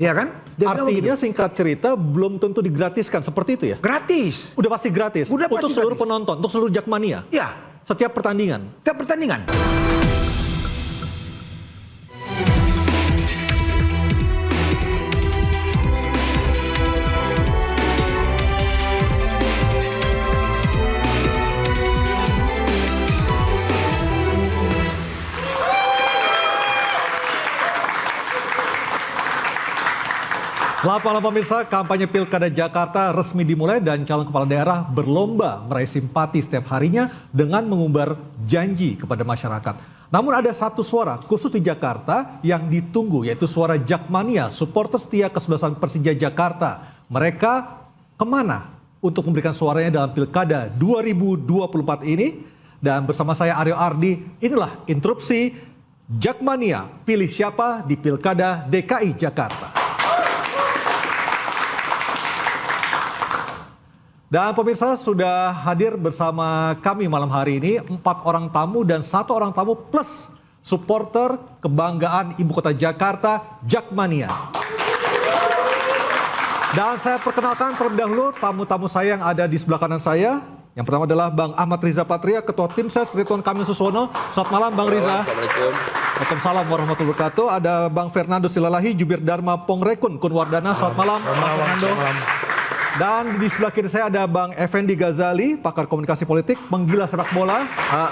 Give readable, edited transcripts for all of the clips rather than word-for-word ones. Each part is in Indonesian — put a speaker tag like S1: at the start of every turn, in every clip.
S1: Ya kan? Dia bilang
S2: Artinya
S1: begitu.
S2: singkat cerita belum tentu digratiskan seperti itu ya?
S1: Gratis.
S2: Udah pasti gratis.
S1: Udah
S2: untuk
S1: pasti
S2: seluruh
S1: gratis.
S2: penonton, untuk seluruh Jakmania.
S1: Ya,
S2: Setiap pertandingan.
S1: setiap pertandingan.
S2: Selamat malam pemirsa, kampanye Pilkada Jakarta resmi dimulai dan calon kepala daerah berlomba meraih simpati setiap harinya dengan mengumbar janji kepada masyarakat. Namun ada satu suara khusus di Jakarta yang ditunggu, yaitu suara Jakmania, supporter setia kesebelasan Persija Jakarta. Mereka kemana untuk memberikan suaranya dalam Pilkada 2024 ini? Dan bersama saya Aryo Ardi, inilah interupsi Jakmania, pilih siapa di Pilkada DKI Jakarta. Dan pemirsa sudah hadir bersama kami malam hari ini 4 orang tamu dan 1 orang tamu plus supporter kebanggaan Ibu Kota Jakarta, Jakmania. Dan saya perkenalkan terlebih dahulu tamu-tamu saya yang ada di sebelah kanan saya. Yang pertama adalah Bang Ahmad Riza Patria, Ketua Tim Ses Ridwan Kamil Susono. Selamat malam Bang Riza.
S3: Assalamualaikum.
S2: Waalaikumsalam warahmatullahi wabarakatuh. Ada Bang Fernando Silalahi, Jubir Dharma Pongrekun Kunwardana. Selamat malam Bang Fernando. Dan di sebelah kiri saya ada Bang Effendi Ghazali, pakar komunikasi politik, penggila sepak bola.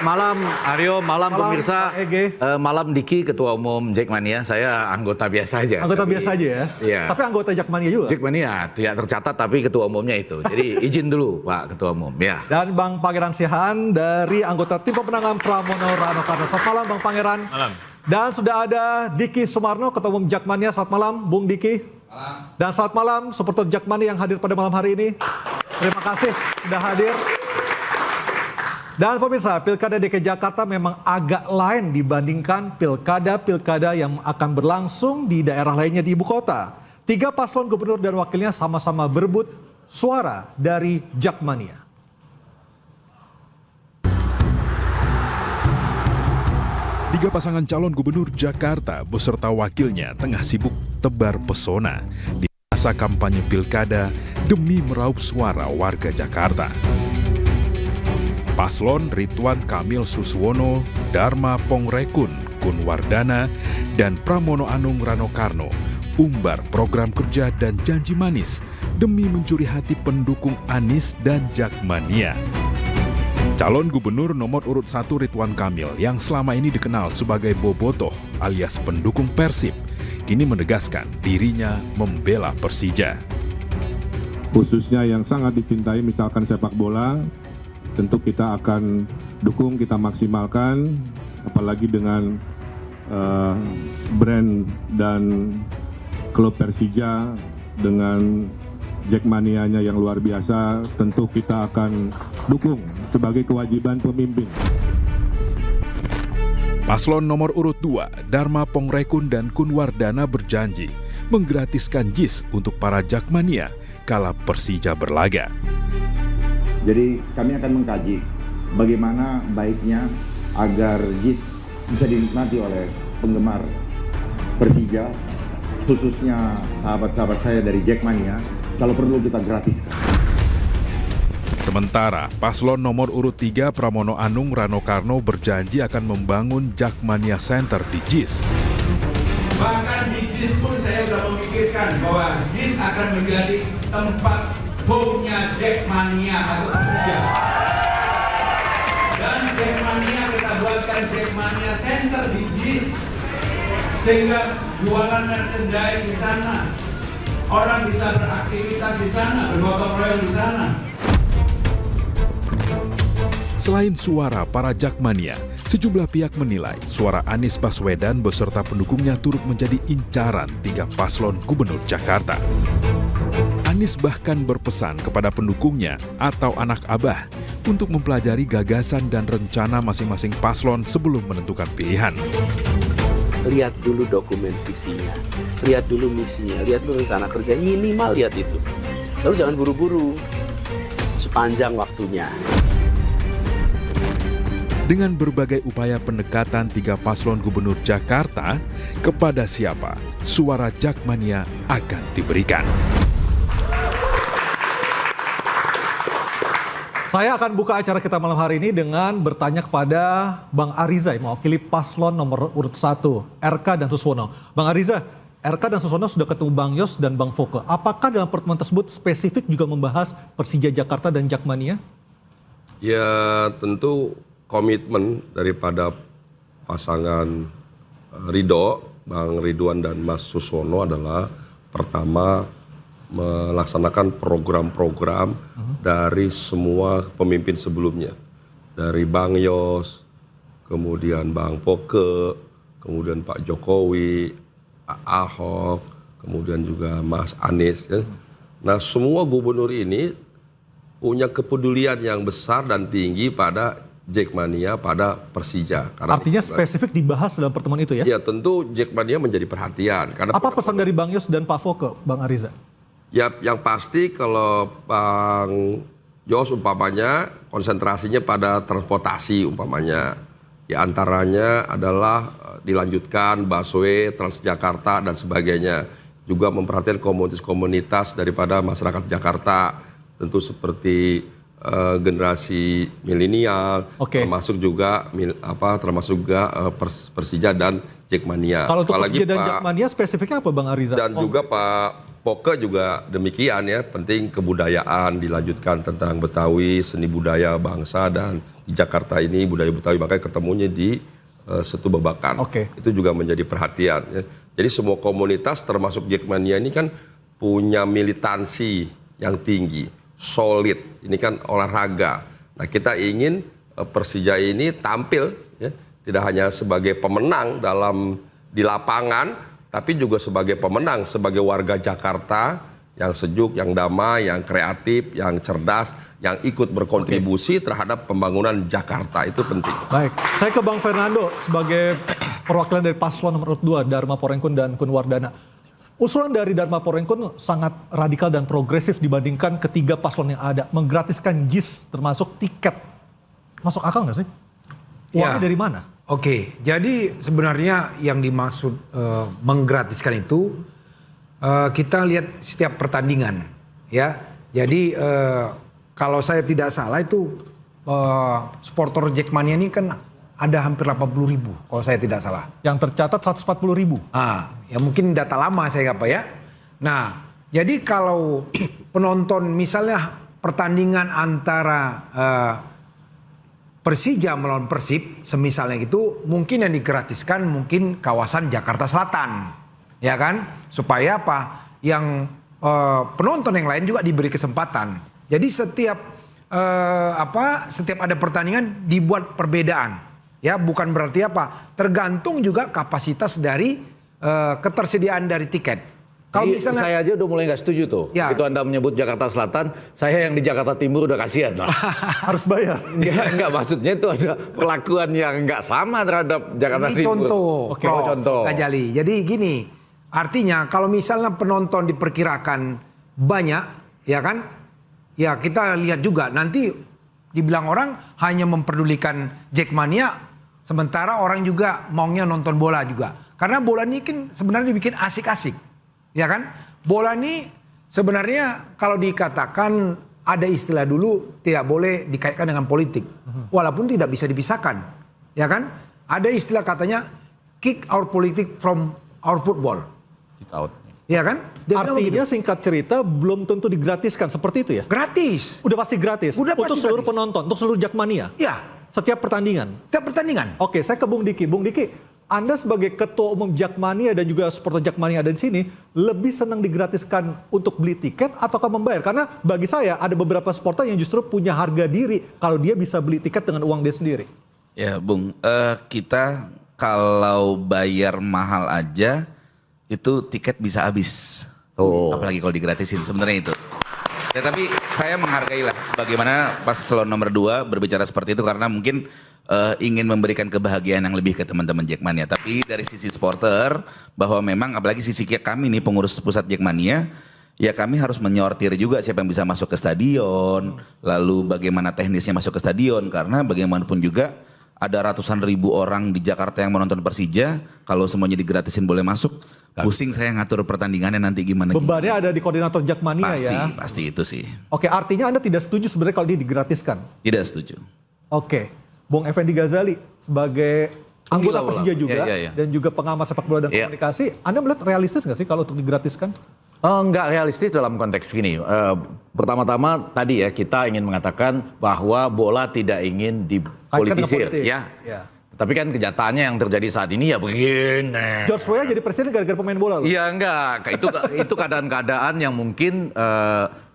S3: Malam Aryo, malam pemirsa.
S2: Bang Ege.
S3: Malam Diki, Ketua Umum Jakmania. Saya anggota biasa aja.
S2: Anggota biasa aja ya?
S3: Iya.
S2: Tapi anggota Jakmania juga?
S3: Jakmania tidak tercatat tapi Ketua Umumnya itu. Jadi izin dulu Pak Ketua Umum. Ya.
S2: Dan Bang Pangeran Sihaan dari anggota tim pemenangan Pramono Rano Karno. Selamat malam Bang Pangeran.
S4: Malam.
S2: Dan sudah ada Diki Sumarno, Ketua Umum Jakmania. Selamat malam Bung Diki. Dan selamat malam supporter Jakmania yang hadir pada malam hari ini. Terima kasih sudah hadir. Dan pemirsa, Pilkada DKI Jakarta memang agak lain dibandingkan pilkada-pilkada yang akan berlangsung di daerah lainnya di ibu kota. 3 paslon gubernur dan wakilnya sama-sama berebut suara dari Jakmania.
S4: Tiga pasangan calon gubernur Jakarta beserta wakilnya tengah sibuk tebar pesona di masa kampanye pilkada demi meraup suara warga Jakarta. Paslon Ridwan Kamil Suswono, Dharma Pongrekun Kunwardana, dan Pramono Anung Rano Karno umbar program kerja dan janji manis demi mencuri hati pendukung Anies dan Jakmania. Calon gubernur nomor urut 1 Ridwan Kamil yang selama ini dikenal sebagai bobotoh alias pendukung Persib, kini menegaskan dirinya membela Persija.
S5: Khususnya yang sangat dicintai misalkan sepak bola, tentu kita akan dukung, kita maksimalkan, apalagi dengan brand dan klub Persija dengan Jakmanianya yang luar biasa, tentu kita akan dukung sebagai kewajiban pemimpin.
S4: Paslon nomor urut 2, Dharma Pongrekun dan Kunwardana berjanji menggratiskan JIS untuk para Jakmania kala Persija berlaga.
S6: Jadi kami akan mengkaji bagaimana baiknya agar JIS bisa dinikmati oleh penggemar Persija, khususnya sahabat-sahabat saya dari Jakmania. Kalau perlu kita gratiskan.
S4: Sementara paslon nomor urut 3 Pramono Anung Rano Karno berjanji akan membangun Jakmania Center di JIS.
S7: Bahkan di JIS pun saya sudah memikirkan bahwa JIS akan menjadi tempat home-nya Jakmania atau Persija. Dan Jakmania kita buatkan Jakmania Center di JIS sehingga jualan merchandise di sana. Orang bisa beraktivitas di sana, bergotong royong di sana.
S4: Selain suara para Jakmania, sejumlah pihak menilai suara Anies Baswedan beserta pendukungnya turut menjadi incaran 3 paslon gubernur Jakarta. Anies bahkan berpesan kepada pendukungnya atau anak abah untuk mempelajari gagasan dan rencana masing-masing paslon sebelum menentukan pilihan.
S8: Lihat dulu dokumen visinya, lihat dulu misinya, lihat dulu rencana kerja, minimal lihat itu. Lalu jangan buru-buru, sepanjang waktunya.
S4: Dengan berbagai upaya pendekatan 3 paslon gubernur Jakarta, kepada siapa suara Jakmania akan diberikan?
S2: Saya akan buka acara kita malam hari ini dengan bertanya kepada Bang Ariza yang mewakili paslon nomor urut 1, RK dan Suswono. Bang Ariza, RK dan Suswono sudah ketemu Bang Yos dan Bang Foke. Apakah dalam pertemuan tersebut spesifik juga membahas Persija Jakarta dan Jakmania?
S9: Ya tentu komitmen daripada pasangan Ridho, Bang Ridwan dan Mas Suswono adalah pertama melaksanakan program-program dari semua pemimpin sebelumnya. Dari Bang Yos, kemudian Bang Foke, kemudian Pak Jokowi, Pak Ahok, kemudian juga Mas Anies. Ya. Nah semua gubernur ini punya kepedulian yang besar dan tinggi pada Jakmania, pada Persija.
S2: Artinya spesifik dibahas dalam pertemuan itu ya?
S9: Ya tentu Jakmania menjadi perhatian. Karena
S2: apa pesan dari Bang Yos dan Pak Foke, Bang Ariza?
S9: Ya yang pasti kalau Bang Yos umpamanya konsentrasinya pada transportasi umpamanya. Ya antaranya adalah dilanjutkan busway, Transjakarta dan sebagainya. Juga memperhatikan komunitas-komunitas daripada masyarakat Jakarta. Tentu seperti generasi milenial, termasuk juga Persija dan Jakmania.
S2: Kalau untuk Persija dan Jakmania spesifiknya apa Bang Ariza?
S9: Dan juga Pak Foke juga demikian ya, penting kebudayaan dilanjutkan tentang Betawi, seni budaya bangsa, dan di Jakarta ini budaya Betawi makanya ketemunya di Setu Babakan. Itu juga menjadi perhatian. Ya. Jadi semua komunitas termasuk Jakmania ini kan punya militansi yang tinggi, solid. Ini kan olahraga. Nah kita ingin Persija ini tampil ya, tidak hanya sebagai pemenang di lapangan, tapi juga sebagai pemenang, sebagai warga Jakarta yang sejuk, yang damai, yang kreatif, yang cerdas, yang ikut berkontribusi terhadap pembangunan Jakarta. Itu penting.
S2: Baik, saya ke Bang Fernando sebagai perwakilan dari paslon nomor 2, Dharma Porengkun dan Kun Wardana. Usulan dari Dharma Porengkun sangat radikal dan progresif dibandingkan ketiga paslon yang ada. Menggratiskan JIS termasuk tiket. Masuk akal nggak sih? Uangnya dari mana?
S1: Oke, jadi sebenarnya yang dimaksud menggratiskan itu kita lihat setiap pertandingan. Ya, jadi kalau saya tidak salah itu supporter Jakmania ini kan ada hampir 80.000 kalau saya tidak salah.
S2: Yang tercatat 140.000.
S1: Ya mungkin data lama saya apa ya. Nah, jadi kalau penonton misalnya pertandingan antara Persija melawan Persib, semisalnya gitu, mungkin yang digratiskan mungkin kawasan Jakarta Selatan, ya kan? Supaya apa? Yang penonton yang lain juga diberi kesempatan. Jadi setiap ada pertandingan dibuat perbedaan. Ya, bukan berarti apa? Tergantung juga kapasitas dari ketersediaan dari tiket. Kalau misalnya
S3: saya aja udah mulai nggak setuju tuh. Ya. Begitu Anda menyebut Jakarta Selatan, saya yang di Jakarta Timur udah kasihan lah.
S2: Harus bayar.
S3: Enggak, maksudnya itu ada perlakuan yang nggak sama terhadap Jakarta
S1: ini
S3: Timur.
S1: Contoh. Kajali. Jadi gini, artinya kalau misalnya penonton diperkirakan banyak, ya kan? Ya kita lihat juga nanti dibilang orang hanya memperdulikan Jakmania, sementara orang juga maunya nonton bola juga. Karena bola ini kan sebenarnya dibikin asik-asik. Ya kan? Bola ini sebenarnya kalau dikatakan ada istilah dulu tidak boleh dikaitkan dengan politik. Walaupun tidak bisa dipisahkan. Ya kan? Ada istilah katanya kick our politics from our football.
S3: Kick out.
S1: Ya kan?
S2: Artinya singkat cerita belum tentu digratiskan seperti itu ya?
S1: Gratis.
S2: Udah pasti gratis.
S1: Udah
S2: untuk
S1: pasti
S2: seluruh
S1: gratis.
S2: penonton, untuk seluruh Jakmania.
S1: Ya.
S2: Setiap pertandingan.
S1: Setiap pertandingan.
S2: Oke, saya ke Bung Diki. Bung Diki, Anda sebagai ketua umum Jakmania dan juga supporter Jakmania ada di sini, lebih senang digratiskan untuk beli tiket ataukah membayar? Karena bagi saya ada beberapa supporter yang justru punya harga diri kalau dia bisa beli tiket dengan uang dia sendiri.
S10: Ya, Bung, kita kalau bayar mahal aja itu tiket bisa habis. Apalagi kalau digratisin, sebenarnya itu. Ya, tapi saya menghargai lah bagaimana paslon nomor 2 berbicara seperti itu karena mungkin ingin memberikan kebahagiaan yang lebih ke teman-teman Jakmania. Tapi dari sisi supporter bahwa memang apalagi sisi kami nih pengurus pusat Jakmania, ya kami harus menyortir juga siapa yang bisa masuk ke stadion, lalu bagaimana teknisnya masuk ke stadion karena bagaimanapun juga ada ratusan ribu orang di Jakarta yang menonton Persija, kalau semuanya digratisin boleh masuk, pusing saya ngatur pertandingannya nanti gimana.
S2: Bebannya ada di koordinator Jakmania ya.
S10: Pasti itu sih.
S2: Oke, artinya Anda tidak setuju sebenarnya kalau dia digratiskan?
S10: Tidak setuju.
S2: Oke, Bung Effendi Ghazali sebagai anggota Persija juga dan juga pengamat sepak bola dan komunikasi, Anda melihat realistis nggak sih kalau untuk digratiskan?
S3: Enggak realistis dalam konteks gini. Pertama-tama tadi ya kita ingin mengatakan bahwa bola tidak ingin dipolitisir ya. Tapi kan kenyataannya yang terjadi saat ini ya begini.
S2: George Weah jadi presiden gara-gara pemain bola loh.
S3: Iya enggak, itu keadaan-keadaan yang mungkin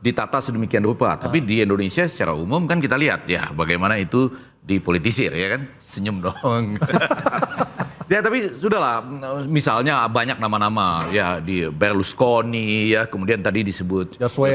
S3: ditata sedemikian rupa. Tapi di Indonesia secara umum kan kita lihat ya bagaimana itu dipolitisir ya kan. Senyum dong. Ya tapi sudahlah, misalnya banyak nama-nama ya di Berlusconi ya, kemudian tadi disebut Joshua,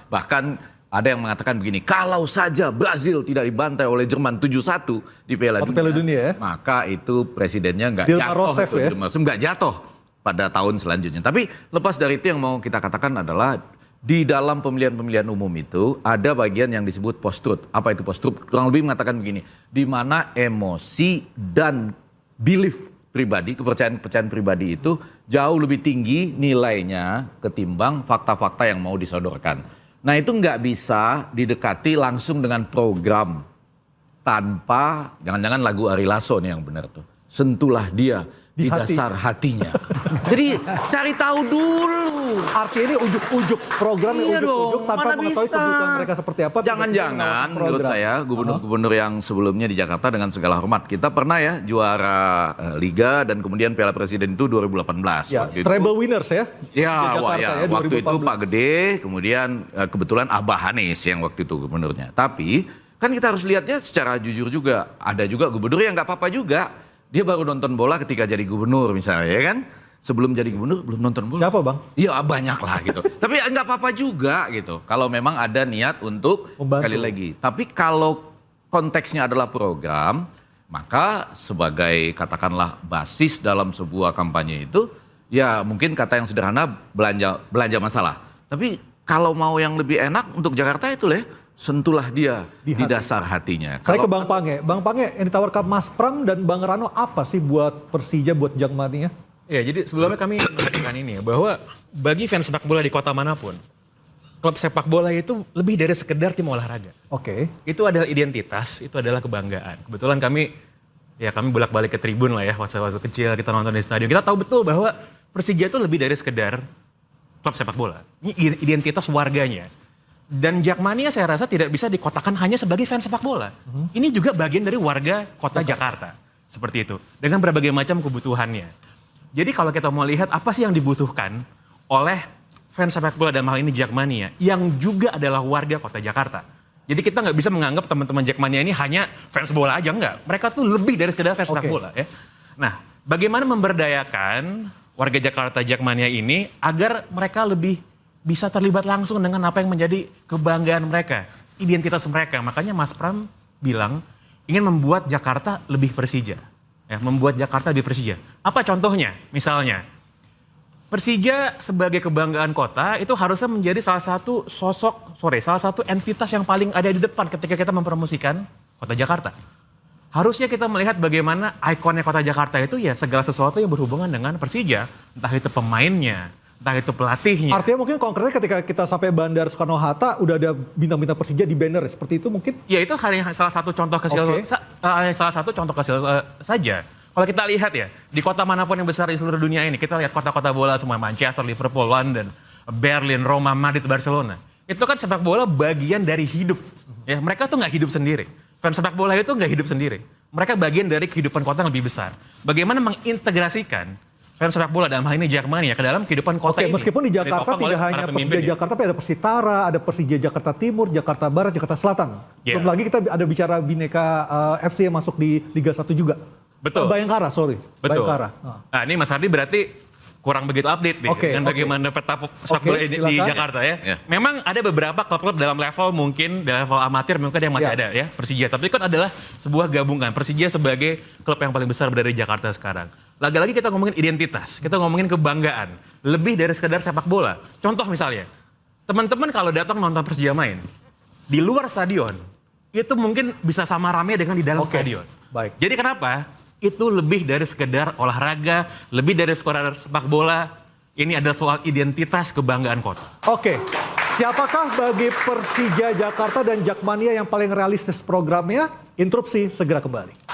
S3: bahkan ada yang mengatakan begini, kalau saja Brazil tidak dibantai oleh Jerman 7-1 di Piala Dunia, maka itu presidennya nggak jatuh, nggak jatuh pada tahun selanjutnya. Tapi lepas dari itu yang mau kita katakan adalah di dalam pemilihan-pemilihan umum itu ada bagian yang disebut post-truth. Apa itu post-truth? Kurang lebih mengatakan begini, di mana emosi dan belief pribadi, kepercayaan pribadi itu jauh lebih tinggi nilainya ketimbang fakta-fakta yang mau disodorkan. Nah itu nggak bisa didekati langsung dengan program tanpa, jangan-jangan lagu Ari Lasso nih yang benar tuh. Sentuhlah dia di dasar hatinya. Jadi cari tahu dulu.
S2: Artinya ini ujuk-ujuk, programnya ujuk-ujuk tanpa mengetahui kebutuhan mereka seperti apa.
S3: Jangan-jangan menurut saya gubernur-gubernur yang sebelumnya di Jakarta dengan segala hormat. Kita pernah ya juara Liga dan kemudian Piala Presiden itu 2018.
S2: Ya, treble winners ya.
S3: Ya, waktu itu Pak Gede, kemudian kebetulan Abah Hanis yang waktu itu gubernurnya. Tapi kan kita harus lihatnya secara jujur juga. Ada juga gubernur yang nggak apa-apa juga. Dia baru nonton bola ketika jadi gubernur misalnya ya kan. Sebelum jadi gubernur belum nonton bola.
S2: Siapa bang?
S3: Iya banyak lah gitu. Tapi nggak apa-apa juga gitu. Kalau memang ada niat untuk membantu. Sekali lagi. Tapi kalau konteksnya adalah program, maka sebagai katakanlah basis dalam sebuah kampanye itu, ya mungkin kata yang sederhana belanja masalah. Tapi kalau mau yang lebih enak untuk Jakarta itu sentuhlah dia di dasar hatinya.
S2: Saya ke Bang Pange. Bang Pange yang ditawarkan Mas Pram dan Bang Rano apa sih buat Persija, buat Jakmania?
S11: Ya, jadi sebelumnya kami mengatakan ini ya, bahwa bagi fans sepak bola di kota manapun, klub sepak bola itu lebih dari sekedar tim olahraga.
S2: Oke.
S11: Itu adalah identitas, itu adalah kebanggaan. Kebetulan kami bolak-balik ke tribun lah ya, waktu kecil kita nonton di stadion. Kita tahu betul bahwa Persija itu lebih dari sekedar klub sepak bola. Ini identitas warganya. Dan Jakmania saya rasa tidak bisa dikotakan hanya sebagai fans sepak bola. Ini juga bagian dari warga kota Jakarta. Seperti itu. Dengan berbagai macam kebutuhannya. Jadi kalau kita mau lihat apa sih yang dibutuhkan oleh fans sepak bola dalam hal ini Jakmania. Yang juga adalah warga kota Jakarta. Jadi kita nggak bisa menganggap teman-teman Jakmania ini hanya fans bola aja, enggak. Mereka tuh lebih dari sekedar fans sepak bola ya. Nah, bagaimana memberdayakan warga Jakarta Jakmania ini agar mereka lebih bisa terlibat langsung dengan apa yang menjadi kebanggaan mereka, identitas mereka. Makanya Mas Pram bilang ingin membuat Jakarta lebih Persija. Ya, membuat Jakarta lebih Persija. Apa contohnya? Misalnya, Persija sebagai kebanggaan kota itu harusnya menjadi salah satu entitas yang paling ada di depan ketika kita mempromosikan kota Jakarta. Harusnya kita melihat bagaimana ikonnya kota Jakarta itu ya segala sesuatu yang berhubungan dengan Persija. Entah itu pemainnya, entah itu pelatihnya.
S2: Artinya mungkin konkretnya ketika kita sampai Bandara Soekarno-Hatta udah ada bintang-bintang Persija di banner seperti itu mungkin?
S11: Ya itu hanya salah satu contoh kecil saja. Kalau kita lihat ya di kota manapun yang besar di seluruh dunia ini, kita lihat kota-kota bola semua Manchester, Liverpool, London, Berlin, Roma, Madrid, Barcelona. Itu kan sepak bola bagian dari hidup. Ya mereka tuh nggak hidup sendiri. Fans sepak bola itu nggak hidup sendiri. Mereka bagian dari kehidupan kota yang lebih besar. Bagaimana mengintegrasikan fans sepak bola dalam hal ini Jakmania ke dalam kehidupan kota ini.
S2: Meskipun di Jakarta tidak hanya Persija Jakarta, tapi ada Persitara, ada Persija Jakarta Timur, Jakarta Barat, Jakarta Selatan. Belum lagi kita ada bicara Bhinneka FC yang masuk di Liga 1 juga.
S11: Betul.
S2: Bayangkara, sorry.
S11: Betul.
S2: Bayangkara.
S11: Nah ini Mas Hardi berarti kurang begitu update nih dengan bagaimana peta sepak bola di Jakarta ya. Memang ada beberapa klub-klub dalam level mungkin, dalam level amatir mungkin yang masih ada ya Persija. Tapi kan adalah sebuah gabungan. Persija sebagai klub yang paling besar berada di Jakarta sekarang. Lagi-lagi kita ngomongin identitas, kita ngomongin kebanggaan. Lebih dari sekedar sepak bola. Contoh misalnya, teman-teman kalau datang nonton Persija main, di luar stadion, itu mungkin bisa sama rame dengan di dalam stadion.
S2: Baik.
S11: Jadi kenapa? Itu lebih dari sekedar olahraga, lebih dari sekedar sepak bola. Ini adalah soal identitas kebanggaan kota.
S2: Oke, siapakah bagi Persija Jakarta dan Jakmania yang paling realistis programnya? Interupsi segera kembali.